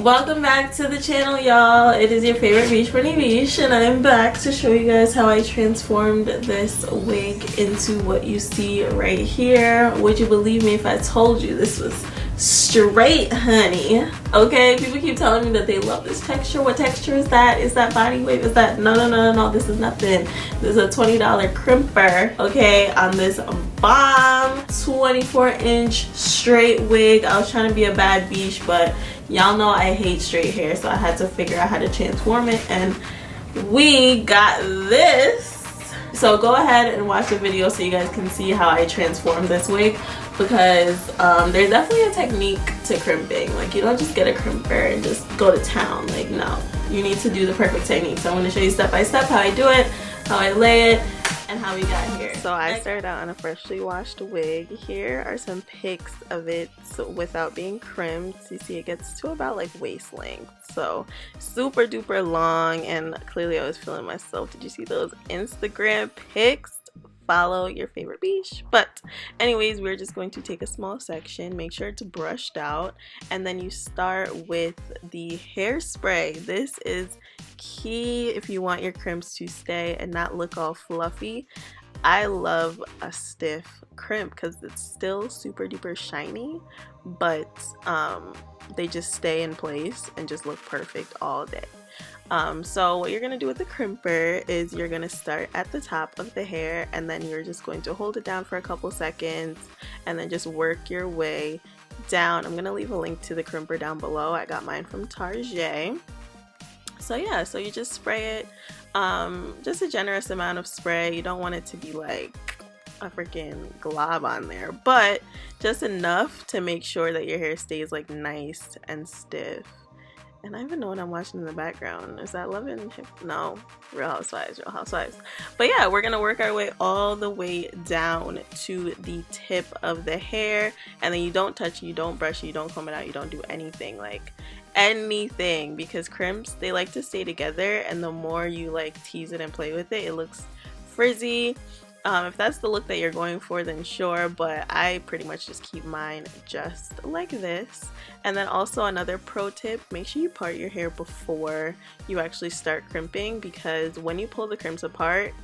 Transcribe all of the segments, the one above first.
Welcome back to the channel, y'all. It is your favorite beach bunny beach, and I'm back to show you guys how I transformed this wig into what you see right here. Would you believe me if I told you this was straight honey? Okay, people keep telling me that they love this texture. What texture is that? Is that body wave? Is that no, this is nothing. This is a $20 crimper, okay, on this bomb 24-inch straight wig. I was trying to be a bad beach, but y'all know I hate straight hair, so I had to figure out how to transform it, and we got this. So go ahead and watch the video so you guys can see how I transformed this wig, because there's definitely a technique to crimping. Like, you don't just get a crimper and just go to town. Like, no, you need to do the perfect technique. So I'm going to show you step by step how I do it, how I lay it, and how we got here. So I started out on a freshly washed wig. Here are some pics of it without being crimped. You see it gets to about like waist length, so super duper long, and clearly I was feeling myself. Did you see those Instagram pics? Follow your favorite beach. But anyways, we're just going to take a small section, make sure it's brushed out, and then you start with the hairspray. This is key if you want your crimps to stay and not look all fluffy. I love a stiff crimp because it's still super duper shiny, but they just stay in place and just look perfect all day. So what you're going to do with the crimper is you're going to start at the top of the hair, and then you're just going to hold it down for a couple seconds and then just work your way down. I'm going to leave a link to the crimper down below. I got mine from Target. So yeah, so you just spray it, just a generous amount of spray. You don't want it to be like a freaking glob on there, but just enough to make sure that your hair stays like nice and stiff. And I even know what I'm watching in the background. Is that Love and Hip? No, Real Housewives, Real Housewives. But yeah, we're gonna work our way all the way down to the tip of the hair, and then you don't touch it, you don't brush it, you don't comb it out, you don't do anything, like anything, because crimps, they like to stay together, and the more you like tease it and play with it, it looks frizzy. If that's the look that you're going for, then sure, but I pretty much just keep mine just like this. And then also another pro tip, make sure you part your hair before you actually start crimping, because when you pull the crimps apart,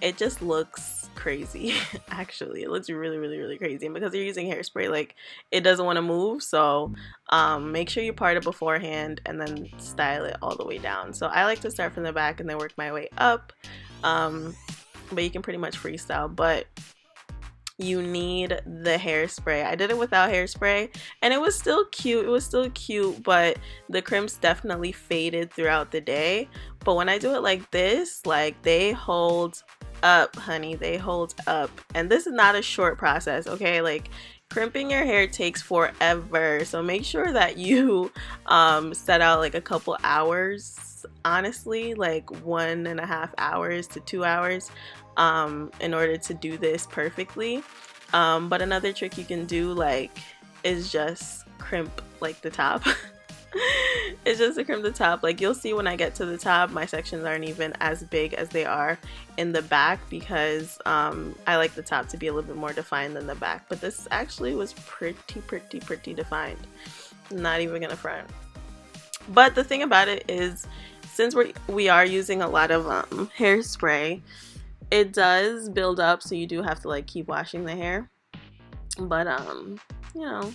it just looks crazy. Actually, it looks really crazy, and because you're using hairspray, like, it doesn't want to move. So make sure you part it beforehand and then style it all the way down. So I like to start from the back and then work my way up. But you can pretty much freestyle, but you need the hairspray. I did it without hairspray, and it was still cute, but the crimps definitely faded throughout the day. But when I do it like this, like, they hold up, honey, they hold up. And this is not a short process, okay? Like, crimping your hair takes forever, so make sure that you set out like a couple hours, honestly, like 1.5 hours to 2 hours in order to do this perfectly. But another trick you can do, like, is just crimp like the top. It's just to crimp the top. Like, you'll see when I get to the top, my sections aren't even as big as they are in the back, because I like the top to be a little bit more defined than the back. But this actually was pretty defined. Not even gonna front. But the thing about it is, since we are using a lot of hairspray, it does build up, so you do have to like keep washing the hair. But you know,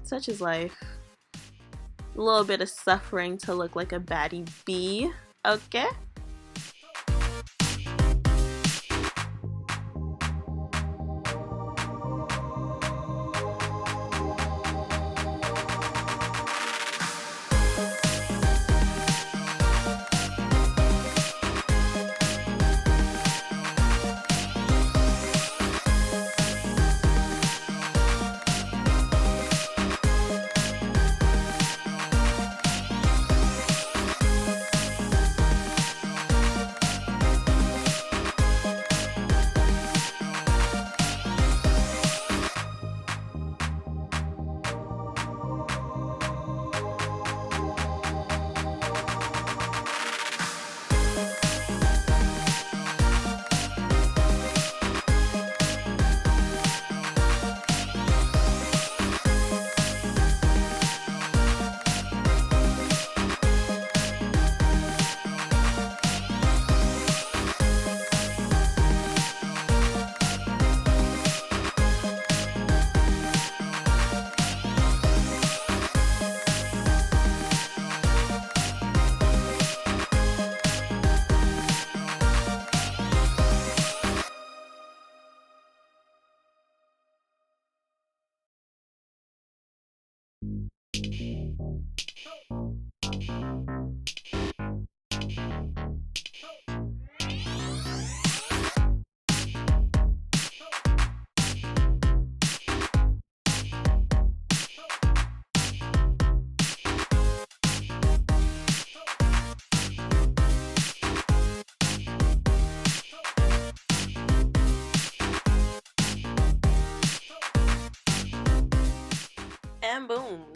such is life. A little bit of suffering to look like a baddie bee, okay?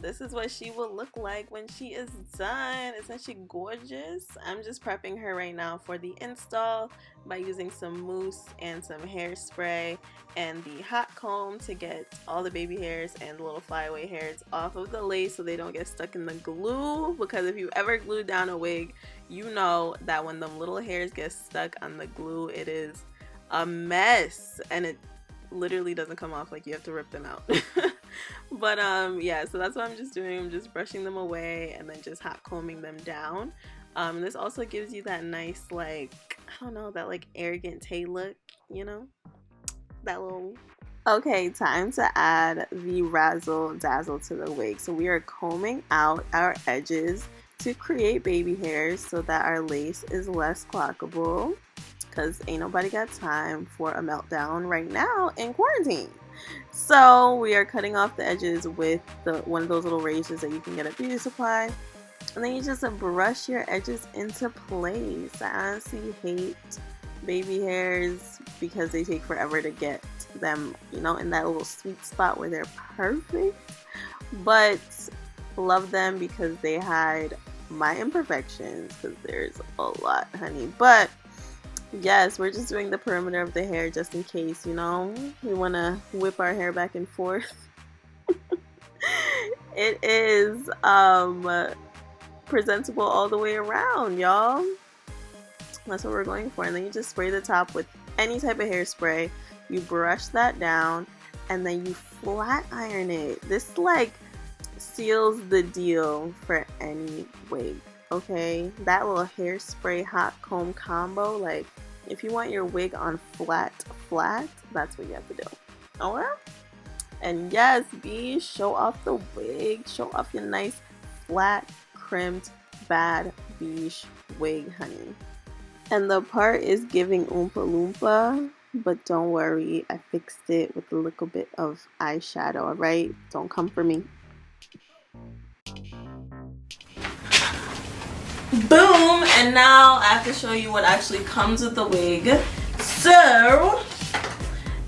this is what she will look like when she is done. Isn't she gorgeous? I'm just prepping her right now for the install by using some mousse and some hairspray and the hot comb to get all the baby hairs and the little flyaway hairs off of the lace so they don't get stuck in the glue, because if you ever glue down a wig, you know that when the little hairs get stuck on the glue, it is a mess and it literally doesn't come off. Like, you have to rip them out. But yeah, so that's what I'm just doing. I'm just brushing them away and then just hot combing them down. This also gives you that nice, like, I don't know, that like arrogant Tay look, you know, that little. Okay, time to add the razzle dazzle to the wig. So we are combing out our edges to create baby hairs so that our lace is less clockable, because ain't nobody got time for a meltdown right now in quarantine. So we are cutting off the edges with one of those little razors that you can get at beauty supply, and then you just brush your edges into place. I honestly hate baby hairs because they take forever to get them, you know, in that little sweet spot where they're perfect, but love them because they hide my imperfections, because there's a lot, honey. But yes, we're just doing the perimeter of the hair just in case, you know, we want to whip our hair back and forth. It is presentable all the way around, y'all. That's what we're going for. And then you just spray the top with any type of hairspray. You brush that down and then you flat iron it. This like seals the deal for any wig, okay? That little hairspray hot comb combo, like, if you want your wig on flat, that's what you have to do. Alright? And yes, B, show off the wig. Show off your nice, flat, crimped, bad beige wig, honey. And the part is giving Oompa Loompa, but don't worry, I fixed it with a little bit of eyeshadow, alright? Don't come for me. Boom! And now I have to show you what actually comes with the wig. So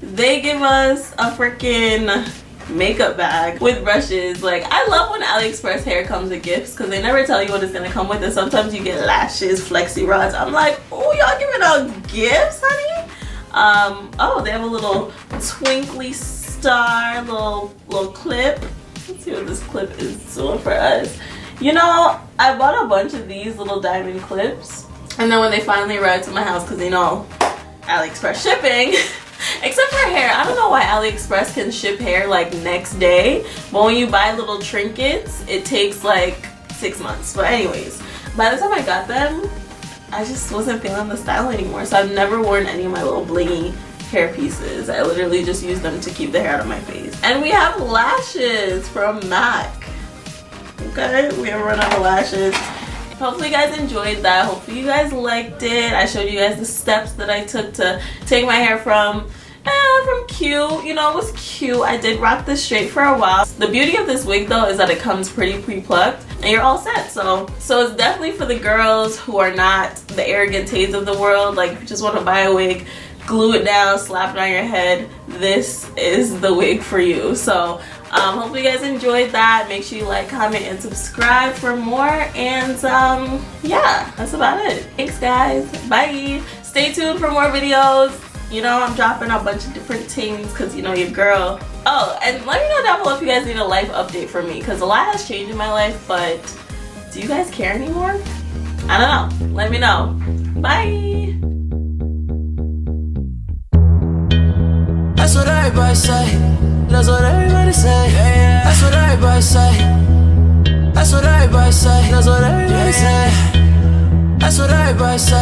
they give us a freaking makeup bag with brushes. Like, I love when AliExpress hair comes with gifts because they never tell you what it's gonna come with, and sometimes you get lashes, flexi rods. I'm like, oh, y'all giving out gifts, honey? Oh, they have a little twinkly star, little clip. Let's see what this clip is doing for us. You know, I bought a bunch of these little diamond clips, and then when they finally arrived to my house, because you know, AliExpress shipping, except for hair, I don't know why AliExpress can ship hair like next day, but when you buy little trinkets, it takes like 6 months. But anyways, by the time I got them, I just wasn't feeling the style anymore, so I've never worn any of my little blingy hair pieces. I literally just use them to keep the hair out of my face. And we have lashes from MAC. Okay, we have run out of lashes. Hopefully you guys enjoyed that. Hopefully you guys liked it. I showed you guys the steps that I took to take my hair from cute, you know, it was cute. I did rock this straight for a while. The beauty of this wig though is that it comes pretty pre-plucked and you're all set. So it's definitely for the girls who are not the arrogant Tays of the world. Like, if you just want to buy a wig, glue it down, slap it on your head, this is the wig for you. So hopefully you guys enjoyed that. Make sure you like, comment, and subscribe for more. And yeah, that's about it. Thanks guys, bye. Stay tuned for more videos. You know, I'm dropping a bunch of different things because, you know, your girl. Oh, and let me know down below if you guys need a life update from me, because a lot has changed in my life, but do you guys care anymore? I don't know. Let me know. Bye. That's what everybody say. That's what everybody say. That's what everybody say. That's what everybody say. That's what everybody say. That's what everybody say.